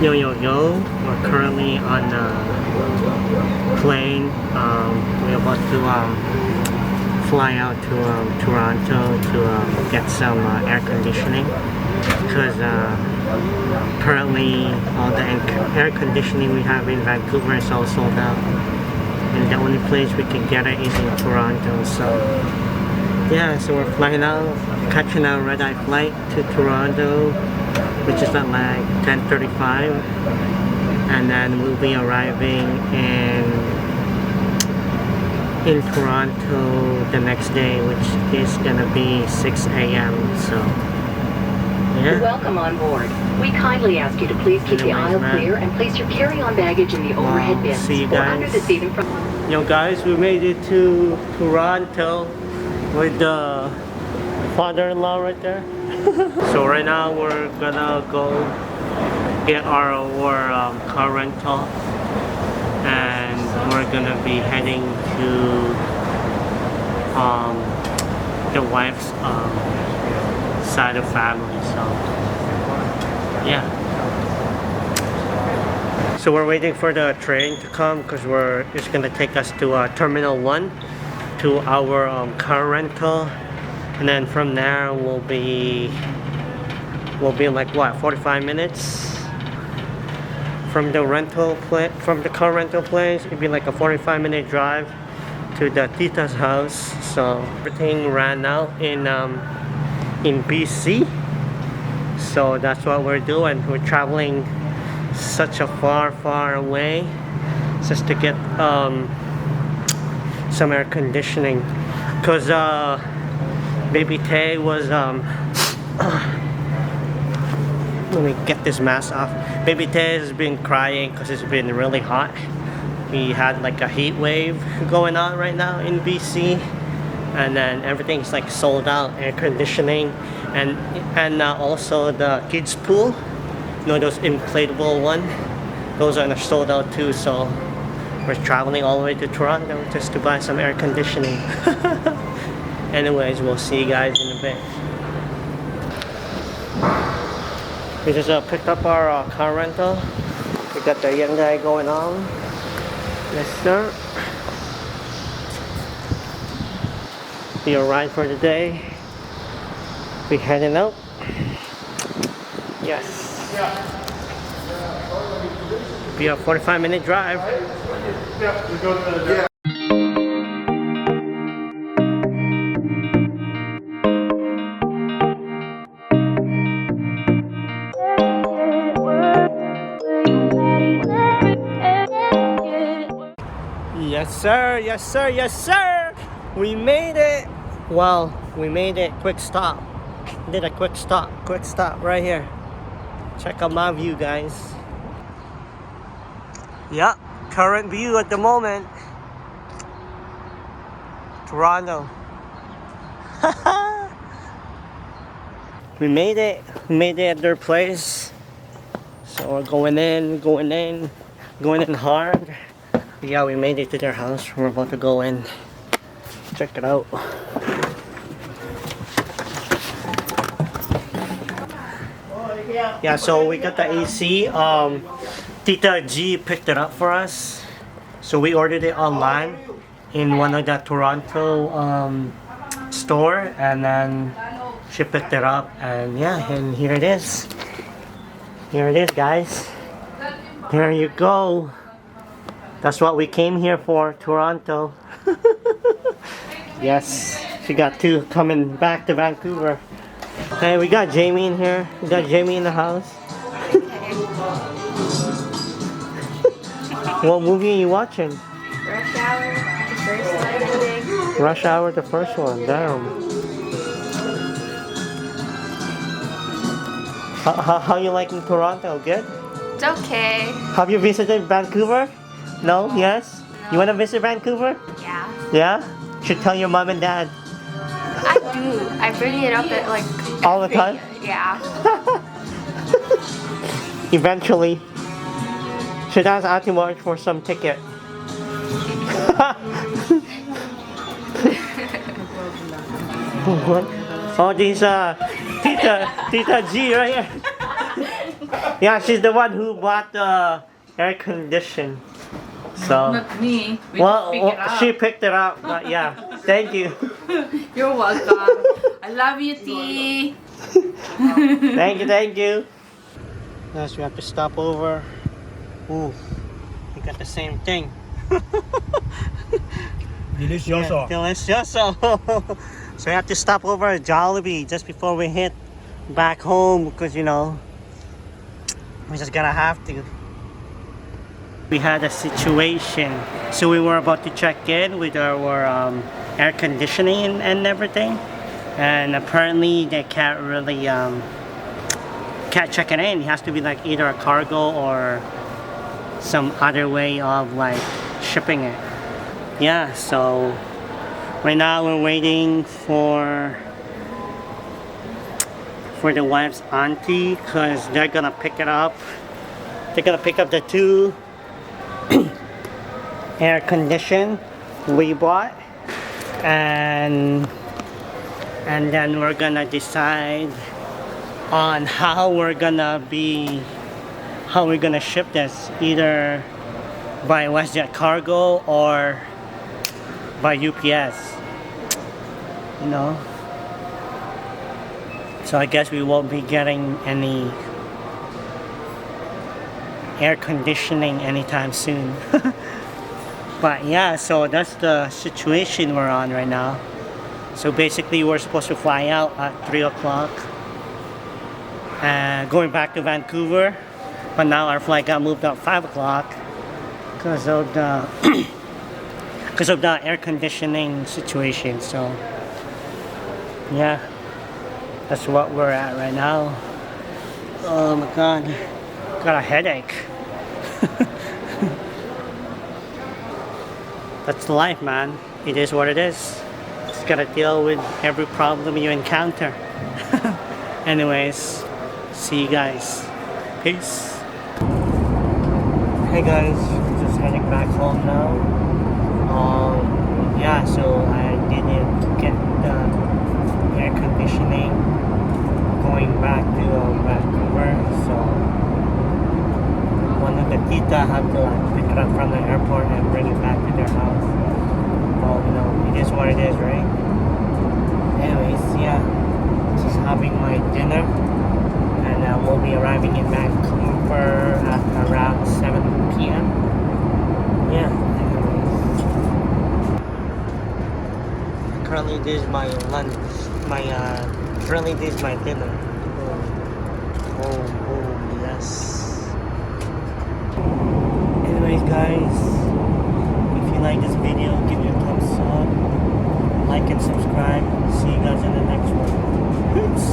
Yo, we're currently on a plane. We're about to fly out to Toronto to get some air conditioning because currently all the air conditioning we have in Vancouver is all sold out, and the only place we can get it is in Toronto. So yeah, so we're flying out, catching a red-eye flight to Toronto, which is at like 10:35, and then we'll be arriving in Toronto the next day, which is gonna be 6 a.m. So yeah. Welcome on board. We kindly ask you to please keep the aisle clear and place your carry-on baggage in the overhead bins or under the seat in front. Yo guys, we made it to Toronto with the father-in-law right there. So right now we're gonna go get our car rental, and we're gonna be heading to the wife's side of family. So yeah. So we're waiting for the train to come because it's gonna take us to Terminal 1 to our car rental. And then from there we'll be like what, 45 minutes from the car rental place. It'd be like a 45-minute drive to the tita's house. So everything ran out in BC. So that's what we're doing. We're traveling such a far away just to get some air conditioning, because Baby Tay was let me get this mask off. Baby Tay has been crying because it's been really hot. We had like a heat wave going on right now in BC, and then everything's like sold out, air conditioning, and also the kids pool, you know, those inflatable one, those are sold out too. So we're traveling all the way to Toronto just to buy some air conditioning. Anyways, we'll see you guys in a bit. We just picked up our car rental. We got the young guy going on. Yes, sir. Be a ride for the day. We heading out. Yes. Be a 45-minute drive. Yeah, we go to the Yes sir, we made it. Well, we made it. Quick stop. Did a quick stop right here. Check out my view, guys. Yeah, current view at the moment, Toronto. We made it at their place. So we're going in hard. Yeah, we made it to their house. We're about to go in. Check it out. Yeah, so we got the AC. Tita G picked it up for us. So we ordered it online in one of the Toronto store, and then she picked it up, and yeah, and here it is. Here it is, guys. There you go. That's what we came here for, Toronto. Yes, she got two coming back to Vancouver. Hey, we got Jamie in here. We got Jamie in the house. What movie are you watching? Rush Hour, the first one, I think. Rush Hour, the first one. Damn. How you liking Toronto? Good? It's okay. Have you visited Vancouver? No? Yes? No. You want to visit Vancouver? Yeah. Yeah? Should tell your mom and dad. I do. I bring it up at like All the time? Yeah. Eventually. Should ask Auntie March for some ticket. What? Oh, this Tita G right here. Yeah, she's the one who bought the air condition. So, Not me. We well, just pick it up. she picked it up, but yeah, thank you. You're welcome. I love you, T. Thank you, thank you. Yes, we have to stop over. Ooh, we got the same thing. Delicioso. Delicioso. So we have to stop over at Jollibee just before we hit back home because, you know, we just gotta have to. We had a situation. So we were about to check in with our air conditioning and everything. And apparently they can't really can't check it in. It has to be like either a cargo or some other way of like shipping it. Yeah, so right now we're waiting for the wife's auntie because they're gonna pick it up. They're gonna pick up the 2 air condition we bought, and then we're gonna decide on how we're gonna ship this, either by WestJet Cargo or by UPS, you know. So I guess we won't be getting any air conditioning anytime soon. But yeah, so that's the situation we're on right now. So basically we're supposed to fly out at 3 o'clock and going back to Vancouver, but now our flight got moved up 5 o'clock because of the air conditioning situation. So yeah, that's what we're at right now. Oh my god, got a headache. That's life, man. It is what it is. Just gotta deal with every problem you encounter. Anyways, see you guys. Peace. Hey guys, just heading back home now. Yeah, so I didn't get the air conditioning going back to Vancouver, so one of the tita had to like pick it up from the airport and bring it back to their house. Well, you know, it is what it is, right? Anyways, yeah, just having my dinner, and we'll be arriving in Vancouver at around 7 p.m. Yeah, anyways. Currently this is my lunch, currently this is my dinner. Oh, yes. Anyways guys, if you like this video, give it a thumbs up, like and subscribe. See you guys in the next one. Peace.